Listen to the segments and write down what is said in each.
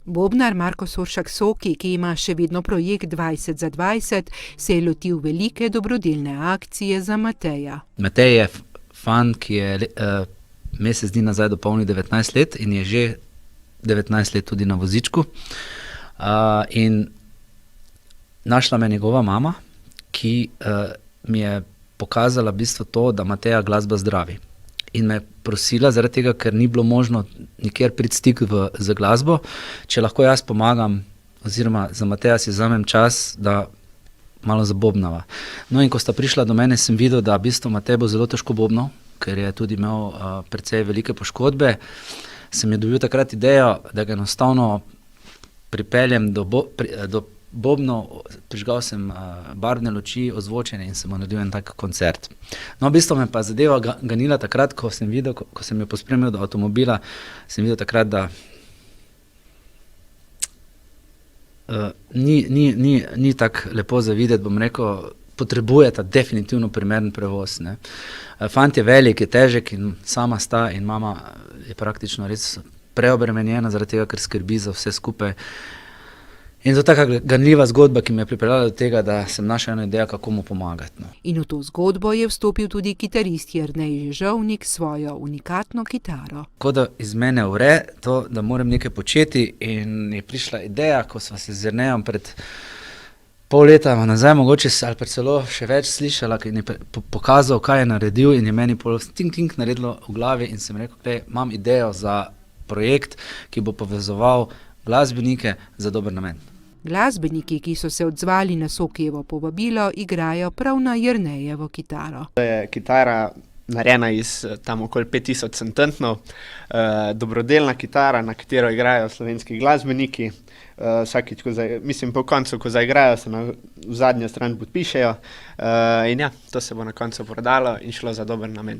Bobnar Marko Soršak Soki, ki ima še vedno projekt 20 za 20, se je lotil velike dobrodelne akcije za Mateja. Matej je fant, ki je mesec dni nazaj dopolnil 19 let in je že 19 let tudi na vozičku. In našla me njegova mama, ki mi je pokazala v bistvu to, da Mateja glasba zdravi. In me prosila, zaradi tega, ker ni bilo možno nikjer priti stik z glasbo, če lahko jaz pomagam, oziroma za Mateja si vzamem čas, da malo zabobnava. No, in ko sta prišla do mene, sem videl, da v bistvu Matej bo zelo težko bobnal, ker je tudi imel precej velike poškodbe. Sem je dobil takrat idejo, da ga enostavno pripeljem do bobnov, prižgal sem barvne luči, ozvočenje in sem naredil en tak koncert. No, v bistvu me pa zadeva ganila takrat, ko sem videl, ko sem jo pospremil do avtomobila, sem videl takrat, da ni tako lepo za videti, bom rekel, potrebujeta definitivno primeren prevoz, ne. Fant je velik, je težek in sama sta in mama je praktično res preobremenjena zaradi tega, ker skrbi za vse skupaj. In to je taka ganljiva zgodba, ki me je pripeljala do tega, da sem našel eno idejo, kako mu pomagati. No. In v to zgodbo je vstopil tudi kitarist Jernej Ježovnik s svojo unikatno kitaro. Tako da iz mene vre to, da moram nekaj početi, in je prišla ideja, ko sva se z Jernejem pred pol leta nazaj, mogoče ali pa celo še več slišala, ki je pokazal, kaj je naredil, in je meni pol tink naredilo v glavi in sem rekel, da imam idejo za projekt, ki bo povezoval glasbenike za dober namen. Glasbeniki, ki so se odzvali na Sokijevo povabilo, igrajo prav na Jernejevo kitaro. To je kitara narejena iz tam okoli 5000 cententnov, dobrodelna kitara, na katero igrajo slovenski glasbeniki. Vsakič, po koncu, ko zaigrajo, se na zadnjo stran podpišejo, in ja, to se bo na koncu prodalo in šlo za dober namen.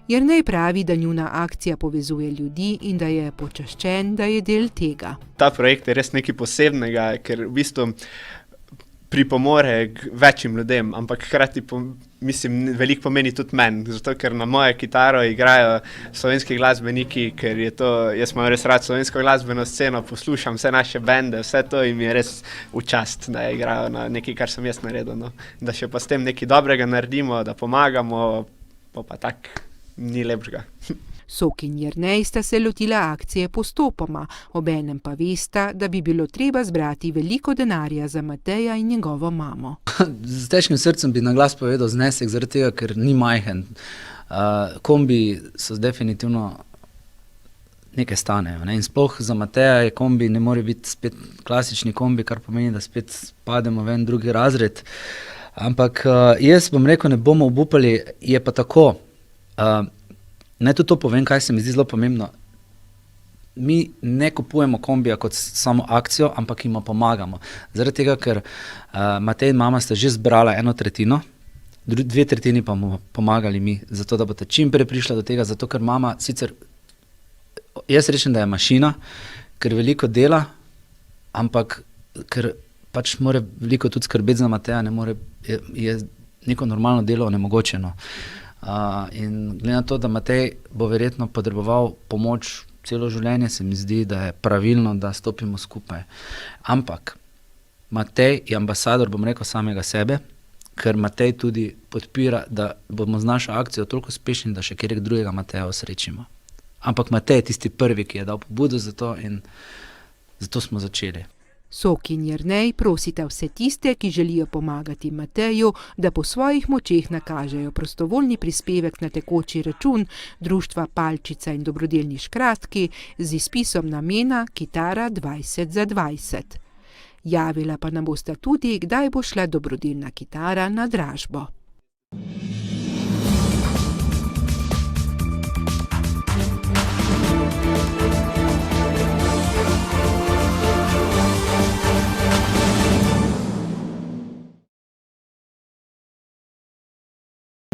Jernej pravi, da njuna akcija povezuje ljudi in da je počaščen, da je del tega. Ta projekt je res nekaj posebnega, ker v bistvu pripomore k večjim ljudem, ampak hkrati veliko pomeni tudi meni, zato ker na mojo kitaro igrajo slovenski glasbeniki, ker je to, jaz imam res rad slovensko glasbeno sceno, poslušam vse naše bende, vse to, in mi je res v čast, da igrajo na nekaj, kar sem jaz naredil. No. Da še pa s tem nekaj dobrega naredimo, da pomagamo, pa tak ni lepšega. Sok in Jernej sta se lotila akcije postopoma, obenem pa vesta, da bi bilo treba zbrati veliko denarja za Mateja in njegovo mamo. Z težkim srcem bi na glas povedal znesek, zaradi tega, ker ni majhen. Kombi so definitivno nekaj stanejo, ne? In sploh za Mateja je kombi, ne more biti spet klasični kombi, kar pomeni, da spet spademo v en drugi razred. Ampak jaz bom rekel, ne bomo obupali, je pa tako. Naj tudi to povem, kaj se mi zdi zelo pomembno. Mi ne kupujemo kombija kot samo akcijo, ampak jima pomagamo. Zaradi tega, ker Matej in mama sta že zbrala 1/3, 2/3 pa bomo pomagali mi, zato da boste čim prej prišla do tega, zato ker mama sicer, jaz rečem, da je mašina, ker veliko dela, ampak ker pač mora veliko tudi skrbeti za Mateja, je neko normalno delo onemogočeno. In glede na to, da Matej bo verjetno potreboval pomoč celo življenje, se mi zdi, da je pravilno, da stopimo skupaj. Ampak Matej je ambasador, bom rekel, samega sebe, ker Matej tudi podpira, da bomo z našo akcijo toliko uspešni, da še kjerega drugega Mateja osrečimo. Ampak Matej je tisti prvi, ki je dal pobudo za to, in zato smo začeli. Sok in Jernej prosita vse tiste, ki želijo pomagati Mateju, da po svojih močeh nakažejo prostovoljni prispevek na tekoči račun društva Palčica in dobrodelni škratki z izpisom namena Kitara 20 za 20. Javila pa nam bosta tudi, kdaj bo šla dobrodelna kitara na dražbo.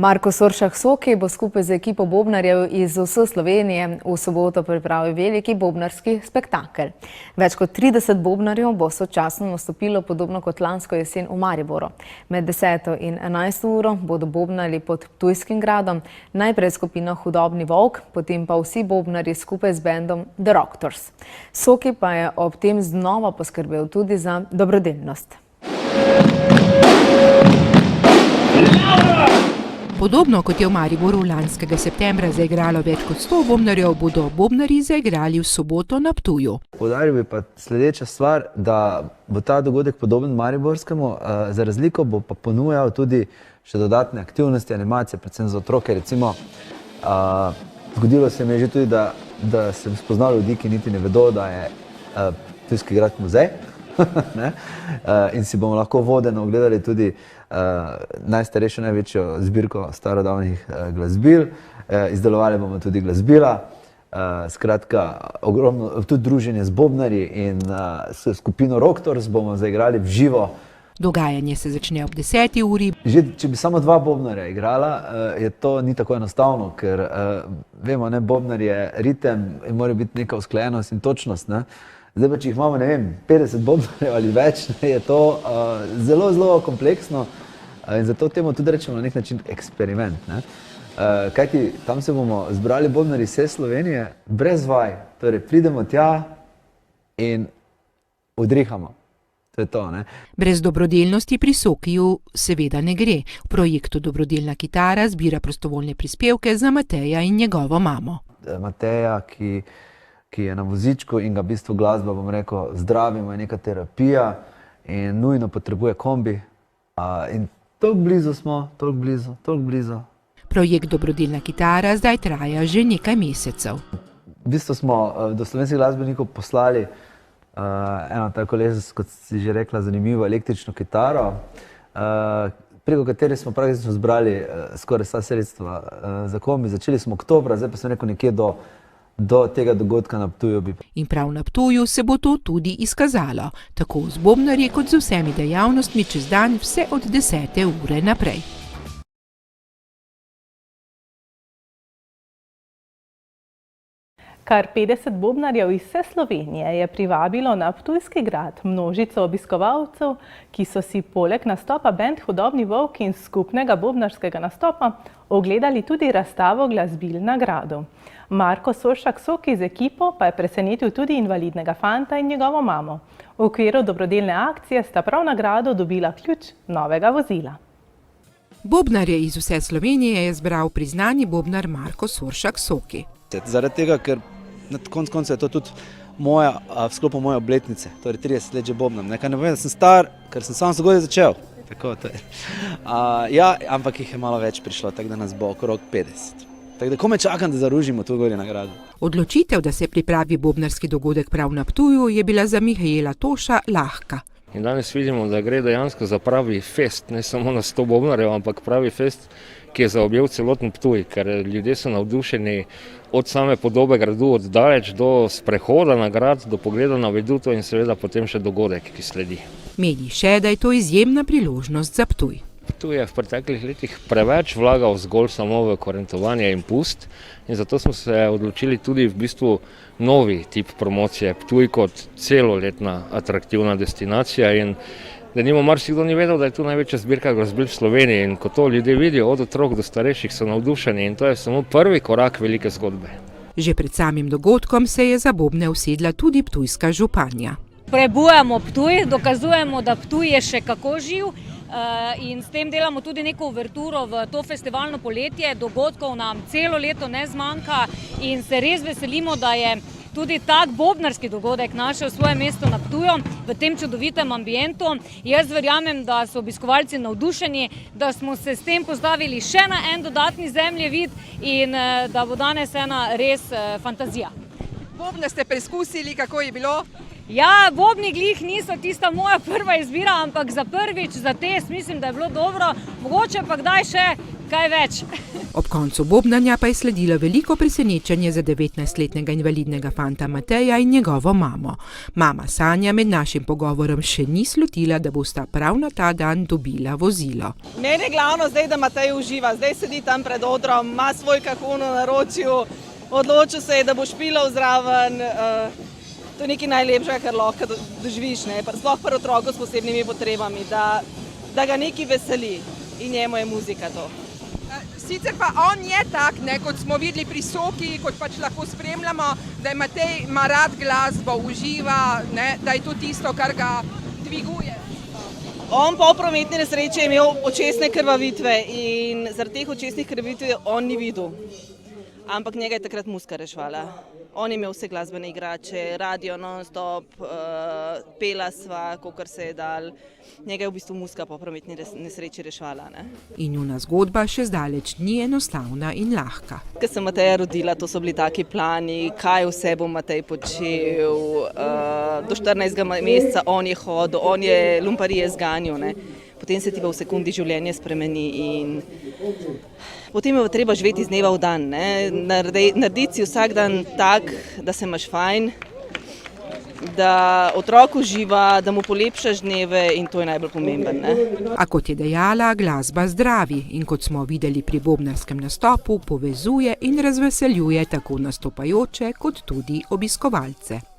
Marko Soršak Soki bo skupaj z ekipo bobnarjev iz vse Slovenije v soboto pripravil veliki bobnarski spektakel. Več kot 30 bobnarjev bo sočasno nastopilo podobno kot lansko jesen v Mariboru. Med 10. in 11. uro bodo bobnali pod Ptujskim gradom, najprej skupina Hudobni volk, potem pa vsi bobnarji skupaj z bendom The Rocktors. Soki pa je ob tem znova poskrbel tudi za dobrodelnost. Podobno kot je v Mariboru lanskega septembra zaigralo več kot 100 bobnarjev, bodo bobnarji zaigrali v soboto na Ptuju. Poudaril bi pa sledeča stvar, da bo ta dogodek podoben mariborskemu, za razliko bo pa ponujal tudi še dodatne aktivnosti, animacije, predvsem za otroke. Recimo, zgodilo se mi je že tudi, da sem spoznal ljudi, ki niti ne vedo, da je Ptujski grad muzej. In si bomo lahko vodeno ogledali tudi najstarejšo, največjo zbirko starodavnih glasbil. Izdelovali bomo tudi glasbila, skratka, ogromno, tudi druženje z bobnarji in s skupino Rocktors bomo zaigrali v živo. Dogajanje se začne ob 10. uri. Že če bi samo 2 bobnarja igrala, to ni tako enostavno, ker vemo, bobnar je ritem in mora biti neka usklajenost in točnost. Zdaj pa, če jih imamo, 50 bobnarjev ali več, je to zelo, zelo kompleksno in zato temu tudi rečemo na nek način eksperiment. Kajti tam se bomo zbrali bobnarji vse Slovenije, brez vaj, torej pridemo tja in odrihamo. To je to, Brez dobrodelnosti pri Sokiju seveda ne gre. V projektu Dobrodelna kitara zbira prostovoljne prispevke za Mateja in njegovo mamo. Mateja, ki je na vozičku in ga v bistvu glasba, bom rekel, zdravimo, je neka terapija in nujno potrebuje kombi. In toliko blizu smo, toliko blizu. Projekt Dobrodelna kitara zdaj traja že nekaj mesecev. V bistvu smo do slovenskih glasbenikov poslali eno tako kot si že rekla, zanimivo električno kitaro, preko katere smo praktično zbrali skoraj vsa sredstva za kombi. Začeli smo oktobra, zdaj pa sem rekel nekje do tega dogodka na Ptuju. In prav na Ptuju se bo to tudi izkazalo, tako z bobnarji kot z vsemi dejavnostmi čez dan, vse od 10. ure naprej. Kar 50 bobnarjev iz vse Slovenije je privabilo na Ptujski grad množico obiskovalcev, ki so si poleg nastopa bend Hudobni volk in skupnega bobnarskega nastopa ogledali tudi razstavo glasbil na gradu. Marko Soršak Soki z ekipo pa je presenetil tudi invalidnega fanta in njegovo mamo. V okviru dobrodelne akcije sta prav na gradu dobila ključ novega vozila. Bobnarje iz vse Slovenije je zbral priznani bobnar Marko Soršak Soki. Zaradi tega, ker na koncu konca je to tudi v sklopu moje obletnice, torej 30 let že bobnam. Nekaj ne povem, da sem star, ker sem sam zgodaj začel. Tako, to je. Ampak jih je malo več prišlo, tako da nas bo okrog 50. Tako da kome čakam, da zaružimo to gori nagrado. Odločitev, da se pripravi bobnarski dogodek prav na Ptuju, je bila za Mihaela Toša lahka. In danes vidimo, da gre dejansko za pravi fest, ne samo na 100 bobnarjev, ampak pravi fest, ki je zaobjel celoten Ptuj, ker ljudje so navdušeni od same podobe gradu, od daleč do sprehoda na grad, do pogleda na veduto in seveda potem še dogodek, ki sledi. Meni še, da je to izjemna priložnost za Ptuj. Ptuj je v preteklih letih preveč vlagal zgolj samo v korentovanje in pust in zato smo se odločili tudi v bistvu novi tip promocije Ptuj kot celoletna atraktivna destinacija in denimo marsikdo ni vedel, da je tu največja zbirka glasbil v Sloveniji in ko to ljudje vidijo od otrok do starejših, so navdušeni in to je samo prvi korak velike zgodbe. Že pred samim dogodkom se je za bobne usedla tudi ptujska županja. Prebujamo Ptuj, dokazujemo, da Ptuj je še kako živ in s tem delamo tudi neko uverturo v to festivalno poletje. Dogodkov nam celo leto ne zmanjka in se res veselimo, da je tudi tak bobnarski dogodek našel svoje mesto na Ptuju v tem čudovitem ambientu. Jaz verjamem, da so obiskovalci navdušeni, da smo se s tem postavili še na en dodatni zemljevid in da bo danes ena res fantazija. Bobne ste preizkusili, kako je bilo? Ja, bobni glih niso tista moja prva izbira, ampak za prvič, za test mislim, da je bilo dobro. Mogoče pa kdaj še kaj več. Ob koncu bobnanja pa je sledilo veliko presenečenje za 19-letnega invalidnega fanta Mateja in njegovo mamo. Mama Sanja med našim pogovorom še ni slutila, da bosta prav na ta dan dobila vozilo. Meni je glavno zdaj, da Matej uživa. Zdaj sedi tam pred odrom, ima svoj kahun v naročju, odločil se je, da bo špilal zraven. To je nekaj najlepšega, kar lahko doživiš, ne? Sploh pri otroku s posebnimi potrebami, da ga nekaj veseli in njemu je muzika to. Sicer pa on je tak, ne, kot smo videli pri Soki, kot pač lahko spremljamo, da je Matej ima rad glasbo, uživa, ne, da je to tisto, kar ga dviguje. On po prometni nesreči je imel očesne krvavitve in zaradi teh očesnih krvavitev on ni videl. Ampak njega je takrat muzika reševala. On je imel vse glasbene igrače, radio non-stop, pela sva, kakor se je dal. Njega je v bistvu muzika po prometni nesreči reševala. Ne? In njuna zgodba še zdaleč ni enostavna in lahka. Ko sem Mateja rodila, to so bili taki plani, kaj vse bo Matej počel. Do 14. meseca on je hodil, on je lumparije zganjal. Ne? Potem se ti pa v sekundi življenje spremeni in potem je treba živeti iz dneva v dan. Narediti si vsak dan tak, da se imaš fajn, da otrok uživa, da mu polepšaš dneve in to je najbolj pomemben. Ne? A kot je dejala, glasba zdravi in kot smo videli pri bobnarskem nastopu, povezuje in razveseljuje tako nastopajoče kot tudi obiskovalce.